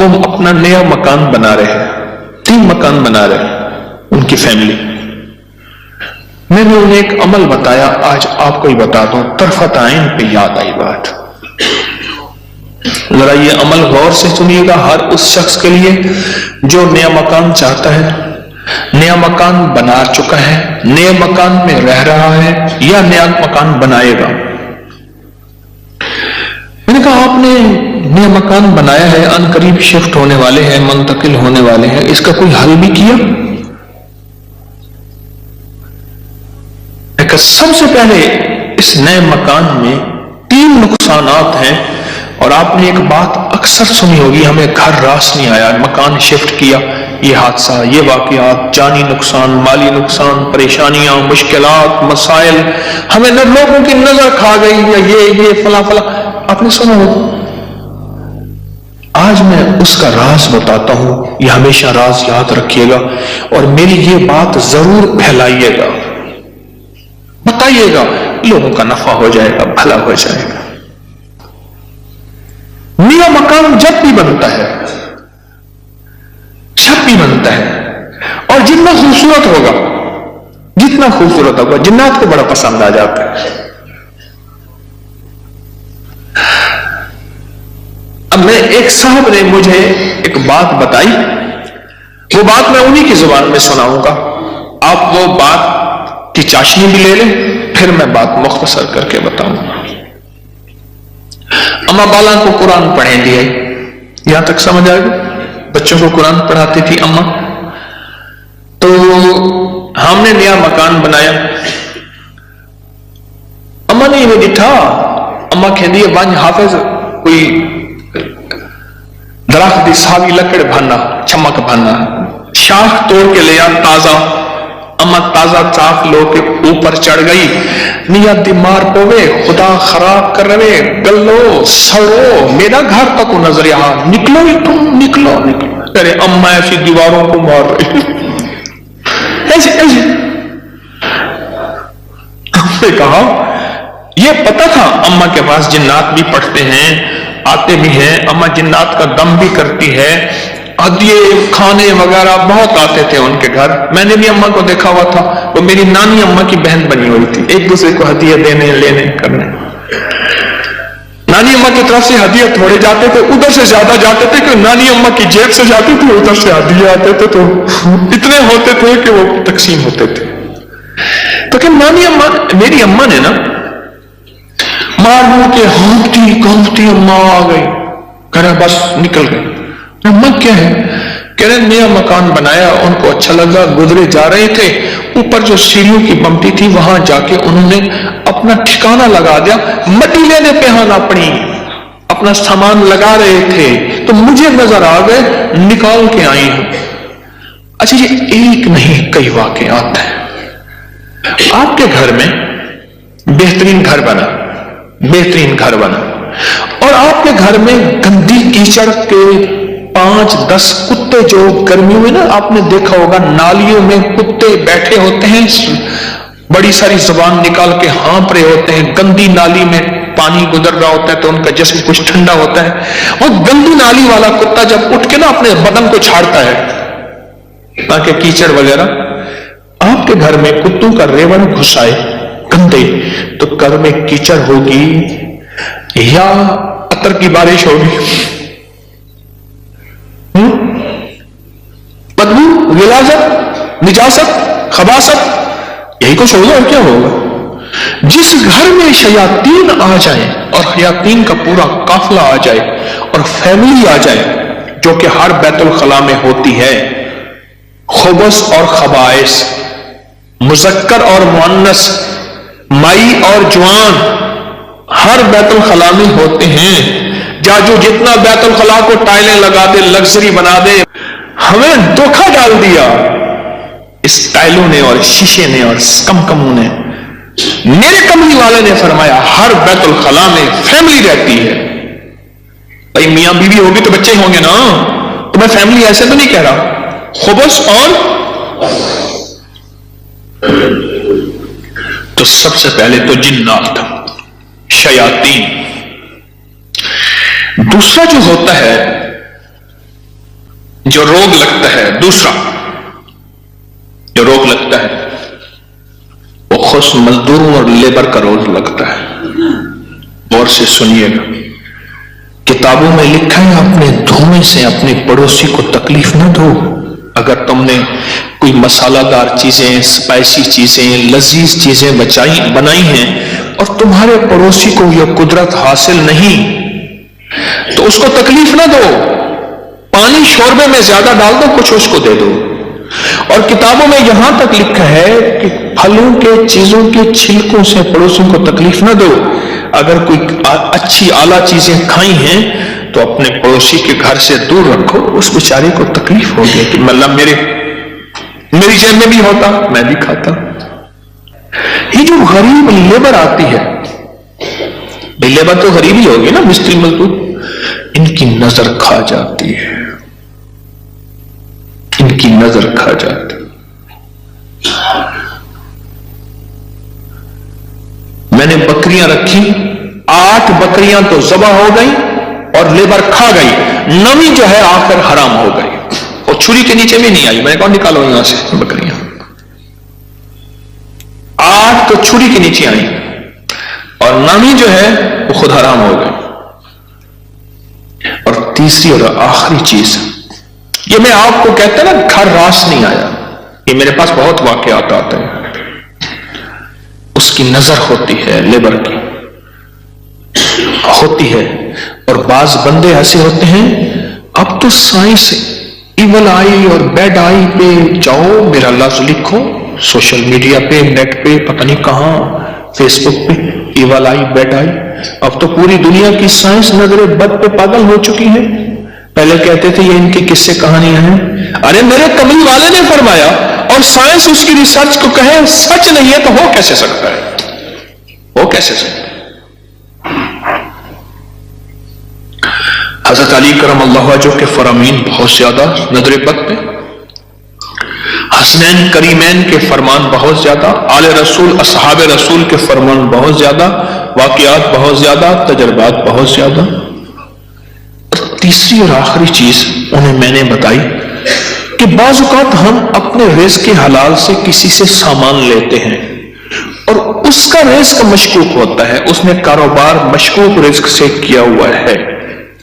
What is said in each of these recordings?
وہ اپنا نیا مکان بنا رہے ہیں، 3 مکان بنا رہے ہیں ان کی فیملی. میں نے انہیں ایک عمل بتایا، آج آپ کو ہی بتا دوں، طرفت عین پہ یاد آئی بات. ذرا یہ عمل غور سے سنیے گا، ہر اس شخص کے لیے جو نیا مکان چاہتا ہے، نیا مکان بنا چکا ہے، نئے مکان میں رہ رہا ہے یا نیا مکان بنائے گا. میں نے کہا آپ نے نیا مکان بنایا ہے، ان قریب شفٹ ہونے والے ہیں، منتقل ہونے والے ہیں، اس کا کوئی حل بھی کیا؟ سب سے پہلے اس نئے مکان میں 3 نقصانات ہیں، اور آپ نے ایک بات اکثر سنی ہوگی، ہمیں گھر راس نہیں آیا، مکان شفٹ کیا، یہ حادثہ، یہ واقعات، جانی نقصان، مالی نقصان، پریشانیاں، مشکلات، مسائل، ہمیں لوگوں کی نظر کھا گئی، یا یہ فلاں فلاں، آپ نے سنا ہوگا. آج میں اس کا راز بتاتا ہوں، یہ ہمیشہ راز یاد رکھیے گا، اور میری یہ بات ضرور پھیلائیے گا، بتائیے گا، لوگوں کا نفع ہو جائے گا، بھلا ہو جائے گا. نیا مکان جب بھی بنتا ہے، اور جتنا خوبصورت ہوگا جنات کو بڑا پسند آ جاتا ہے. اب میں ایک صاحب نے مجھے ایک بات بتائی، وہ بات میں انہی کی زبان میں سناؤں گا، آپ وہ بات کی چاشنی بھی لے لیں، پھر میں بات مختصر کر کے بتاؤں گا. اما بالا کو قرآن پڑھیں گے، یہاں تک سمجھ آئے گا؟ بچوں کو قرآن پڑھاتی تھی اما. تو ہم نے نیا مکان بنایا، اما نے یہ دکھا، اما کہندی ہے بانج حافظ کوئی درخت دی ساوی لکڑ بھانا، چمک بھانا، شاخ توڑ کے لیا تازہ. اما تازہ چاک لو کے اوپر چڑھ گئی، نیت دی مار پوے، خدا خراب کر رہے، گلو سڑو، میرا گھر تک نظر یہاں، نکلو ہی تم، نکلو. ارے اما ایسی دیواروں کو مار رہی، ایسے. ہم نے کہا یہ پتا تھا اما کے پاس جنات بھی پڑھتے ہیں، آتے بھی ہیں، اما جنات کا دم بھی کرتی ہے، ہدیے کھانے وغیرہ بہت آتے تھے ان کے گھر. میں نے بھی اما کو دیکھا ہوا تھا، وہ میری نانی اما کی بہن بنی ہوئی تھی، ایک دوسرے کو ہدیے دینے لینے کرنے. نانی اما کی طرف سے ہدیے تھوڑے جاتے تھے، ادھر سے زیادہ جاتے تھے کہ نانی اما کی جیب سے جاتی تھی، ادھر سے ہدیے آتے تھے تو اتنے ہوتے تھے کہ وہ تقسیم ہوتے تھے. تو کہ نانی اما، میری اما نے نا مار مور کے ہانپتی کانپتی اما آ گئی، کہہ رہا بس نکل گئی. اما کیا ہے؟ کہہ رہے نیا مکان بنایا، ان کو اچھا لگا، گزرے جا رہے تھے، اوپر جو سیڑھیوں کی بمتی تھی وہاں جا کے انہوں نے اپنا ٹھکانہ لگا دیا، مٹی لینے پہ ہاں اپنی اپنا سامان لگا رہے تھے تو مجھے نظر آ گئے، نکال کے آئی ہوں. اچھا یہ ایک نہیں کئی واقعات ہیں. آپ کے گھر میں بہترین گھر بنا اور آپ کے گھر میں گندی کیچڑ کے 5-10 کتے، جو گرمیوں میں نا آپ نے دیکھا ہوگا نالیوں میں کتے بیٹھے ہوتے ہیں، بڑی ساری زبان نکال کے ہانپ رہے ہوتے ہیں، گندی نالی میں پانی گزر رہا ہوتا ہے تو ان کا جسم کچھ ٹھنڈا ہوتا ہے. وہ گندی نالی والا کتا جب اٹھ کے نا اپنے بدن کو چھاڑتا ہے تاکہ کیچڑ وغیرہ، آپ کے گھر میں کتوں کا ریوڑ گھس آئے گندے تو گھر میں کیچڑ ہوگی یا عطر کی بارش ہوگی، بدبو، غلاظت، نجاست، خباثت، یہی کچھ ہوگا اور کیا ہوگا. جس گھر میں شیاطین آ جائیں اور شیاطین کا پورا قافلہ آ جائے اور فیملی آ جائے جو کہ ہر بیت الخلاء میں ہوتی ہے، خبث اور خبائث، مذکر اور مؤنث، مائی اور جوان، ہر بیت الخلاء میں ہوتے ہیں. جو جتنا بیت الخلاء کو ٹائلیں لگا دے، لگژری بنا دے، ہمیں دھوکہ ڈال دیا اس ٹائلوں نے اور شیشے نے اور کمکموں نے. میرے کملی والے نے فرمایا ہر بیت الخلاء میں فیملی رہتی ہے. بھائی میاں بیوی ہوگی تو بچے ہوں گے نا، تو میں فیملی ایسے تو نہیں کہہ رہا. خبث اور تو سب سے پہلے تو جنات، شیاطین. دوسرا جو ہوتا ہے جو روگ لگتا ہے، دوسرا جو روگ لگتا ہے وہ خود مزدوروں اور لیبر کا روگ لگتا ہے۔ غور سے سنیے گا، کتابوں میں لکھا ہے اپنے دھونے سے اپنے پڑوسی کو تکلیف نہ دو۔ اگر تم نے کوئی مسالہ دار چیزیں، اسپائسی چیزیں، لذیذ چیزیں بنائی ہیں اور تمہارے پڑوسی کو یہ قدرت حاصل نہیں تو اس کو تکلیف نہ دو، پانی شوربے میں زیادہ ڈال دو، کچھ اس کو دے دو۔ اور کتابوں میں یہاں تک لکھا ہے کہ پھلوں کے چیزوں کے چھلکوں سے پڑوسیوں کو تکلیف نہ دو۔ اگر کوئی اچھی اعلیٰ چیزیں کھائی ہیں تو اپنے پڑوسی کے گھر سے دور رکھو، اس بیچارے کو تکلیف ہوگی کہ مطلب میری جیب میں بھی ہوتا، میں بھی کھاتا۔ یہ جو غریب لیبر آتی ہے، لیبر تو غریب ہی ہوگی نا، مستری مزدور، ان کی نظر کھا جاتی ہے، ان کی نظر کھا جاتی۔ میں نے بکریاں رکھی، 8 بکریاں تو ذبح ہو گئی اور لیبر کھا گئی، 9ویں جو ہے آخر حرام ہو گئی، اور چھری کے نیچے بھی نہیں آئی۔ میں نے کہا نکالو یہاں سے بکریاں، 8 تو چھری کے نیچے آئی اور 9ویں جو ہے وہ خود حرام ہو گئی۔ اور تیسری اور آخری چیز، یہ میں آپ کو کہتا نا گھر راس نہیں آیا، یہ میرے پاس بہت واقعات آتے ہیں۔ اس کی نظر ہوتی ہے، لیبر کی ہوتی ہے، اور بعض بندے ایسے ہوتے ہیں، اب تو سائنس ایول آئی اور بیڈ آئی پہ جاؤ، میرا لفظ لکھو سوشل میڈیا پہ، نیٹ پہ، پتہ نہیں کہاں، فیس بک پہ، ایول آئی بیڈ آئی۔ اب تو پوری دنیا کی سائنس نظر بد پہ پاگل ہو چکی ہے۔ پہلے کہتے تھے یہ ان کی قصے کہانیاں ہیں، ارے میرے کملی والے نے فرمایا، اور سائنس اس کی ریسرچ کو کہے سچ نہیں ہے تو ہو کیسے سکتا ہے؟ ہو کیسے سکتا ہے؟ حضرت علی کرم اللہ وجہہ کے فرامین بہت زیادہ نظر بد پہ، حسنین کریمین کے فرمان بہت زیادہ، آل رسول اصحاب رسول کے فرمان بہت زیادہ، واقعات بہت زیادہ، تجربات بہت زیادہ۔ تیسری اور آخری چیز انہیں میں نے بتائی کہ بعض اوقات ہم اپنے رزق کے حلال سے کسی سے سامان لیتے ہیں اور اس کا رزق مشکوک ہوتا ہے، اس نے کاروبار مشکوک رزق سے کیا ہوا ہے،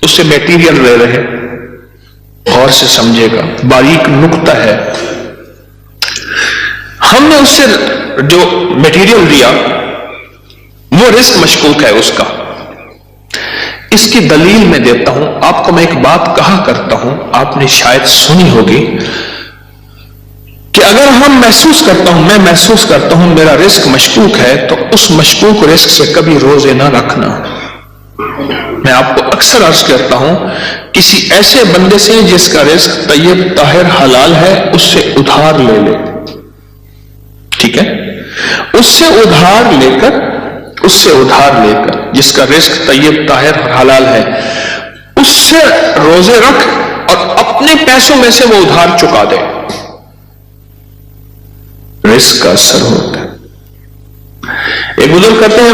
اس سے میٹیریل لے رہے۔ غور سے سمجھے گا، باریک نقطہ ہے، ہم نے اس سے جو میٹیریل دیا وہ رزق مشکوک ہے اس کا۔ اس کی دلیل میں دیتا ہوں آپ کو، میں ایک بات کہا کرتا ہوں، آپ نے شاید سنی ہوگی کہ اگر ہم محسوس کرتا ہوں، میں محسوس کرتا ہوں میرا رزق مشکوک ہے، تو اس مشکوک رزق سے کبھی روزے نہ رکھنا۔ میں آپ کو اکثر عرض کرتا ہوں، کسی ایسے بندے سے جس کا رزق طیب طاہر حلال ہے، اس سے ادھار لے لے، ٹھیک ہے؟ اس سے ادھار لے کر جس کا رزق طیب طاہر حلال ہے، اس سے روزے رکھ اور اپنے پیسوں میں سے وہ ادھار چکا دے، رزق کا اثر ہوتا ہے۔ ایک بزرگ کہتے ہیں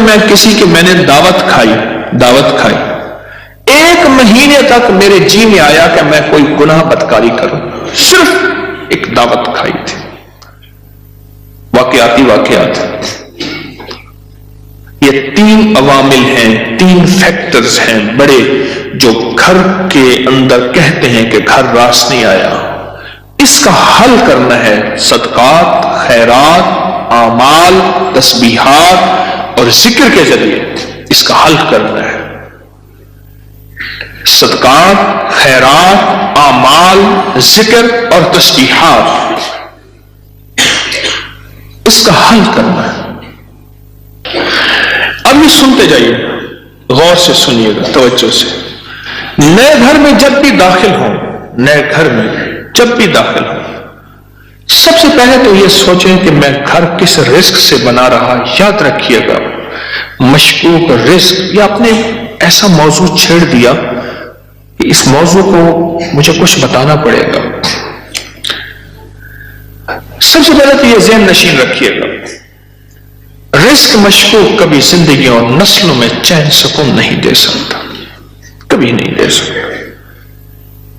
میں نے دعوت کھائی، 1 مہینے تک میرے جی میں آیا کہ میں کوئی گناہ بدکاری کروں، صرف ایک دعوت کھائی تھی۔ واقعات یہ 3 عوامل ہیں، 3 فیکٹرز ہیں بڑے، جو گھر کے اندر کہتے ہیں کہ گھر راس نہیں آیا۔ اس کا حل کرنا ہے صدقات، خیرات، اعمال، تسبیحات اور ذکر کے ذریعے، اس کا حل کرنا ہے۔ صدقات، خیرات، اعمال، ذکر اور تسبیحات، اس کا حل کرنا ہے۔ اب یہ سنتے جائیے، غور سے سنیے گا، توجہ سے۔ نئے گھر میں جب بھی داخل ہوں، سب سے پہلے تو یہ سوچیں کہ میں گھر کس رزق سے بنا رہا۔ یاد رکھیے گا، مشکوک رزق، یا اپنے ایسا موضوع چھیڑ دیا کہ اس موضوع کو مجھے کچھ بتانا پڑے گا۔ سب سے پہلے تو یہ ذہن نشین رکھیے گا، رزق مشکوک کبھی زندگی اور نسلوں میں چین سکون نہیں دے سکتا، کبھی نہیں دے سکتا۔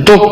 2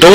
2,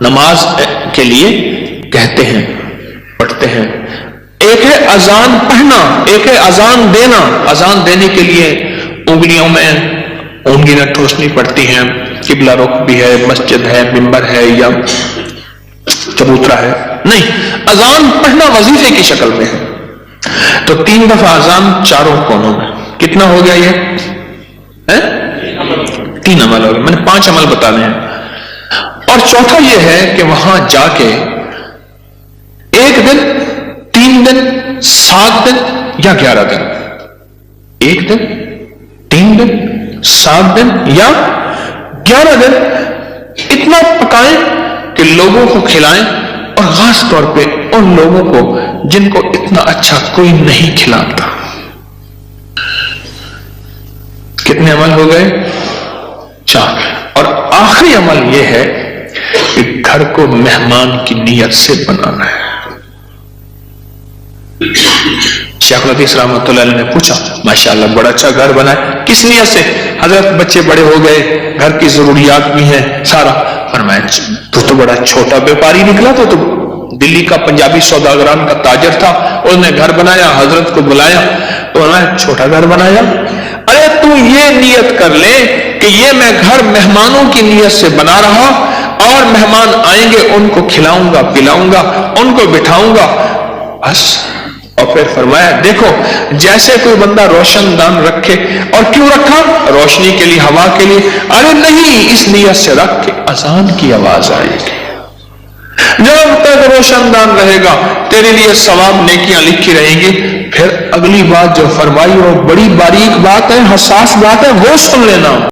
نماز کے لیے کہتے ہیں، پڑھتے ہیں. ایک ہے اذان پڑھنا، ایک ہے اذان دینا. اذان دینے کے لیے انگلیوں میں انگلیاں ٹھوسنی پڑتی ہیں، قبلہ رخ بھی ہے، مسجد ہے، منبر ہے یا چبوترا ہے. نہیں، اذان پڑھنا وظیفے کی شکل میں ہے. تو 3 دفعہ اذان چاروں کونوں میں. کتنا ہو گیا یہ؟ 3 عمل ہو گئے. میں نے 5 عمل بتانے ہیں. اور چوتھا یہ ہے کہ وہاں جا کے 1 دن، 3 دن، 7 دن یا 11 دن. 1 دن، 3 دن، 7 دن یا 11 دن اتنا پکائیں کہ لوگوں کو کھلائیں، اور خاص طور پہ ان لوگوں کو جن کو اتنا اچھا کوئی نہیں کھلاتا. کتنے عمل ہو گئے؟ 4. اور آخری عمل یہ ہے کہ گھر کو مہمان کی نیت سے بنانا ہے. شیخ الحدیث رحمۃ اللہ علیہ نے پوچھا، ماشاءاللہ بڑا اچھا گھر بنا ہے، کس نیت سے؟ حضرت بچے بڑے ہو گئے، گھر کی ضروریات بھی ہیں سارا. فرمایا تو بڑا چھوٹا بیپاری نکلا، تو دلی کا پنجابی سوداگران کا تاجر تھا، اس نے گھر بنایا، حضرت کو بلایا تو انہوں چھوٹا گھر بنایا. ارے تو یہ نیت کر لے کہ یہ میں گھر مہمانوں کی نیت سے بنا رہا، اور مہمان آئیں گے ان کو کھلاؤں گا، پلاؤں گا، ان کو بٹھاؤں گا بس. اور پھر فرمایا دیکھو جیسے کوئی بندہ روشن دان رکھے، اور کیوں رکھا؟ روشنی کے لیے، ہوا کے لیے. ارے نہیں، اس نیت سے رکھ کے اذان کی آواز آئے گی. جب تک روشن دان رہے گا تیرے لیے ثواب نیکیاں لکھی رہیں گی. پھر اگلی بات جو فرمائی وہ بڑی باریک بات ہے، حساس بات ہے، وہ سن لینا.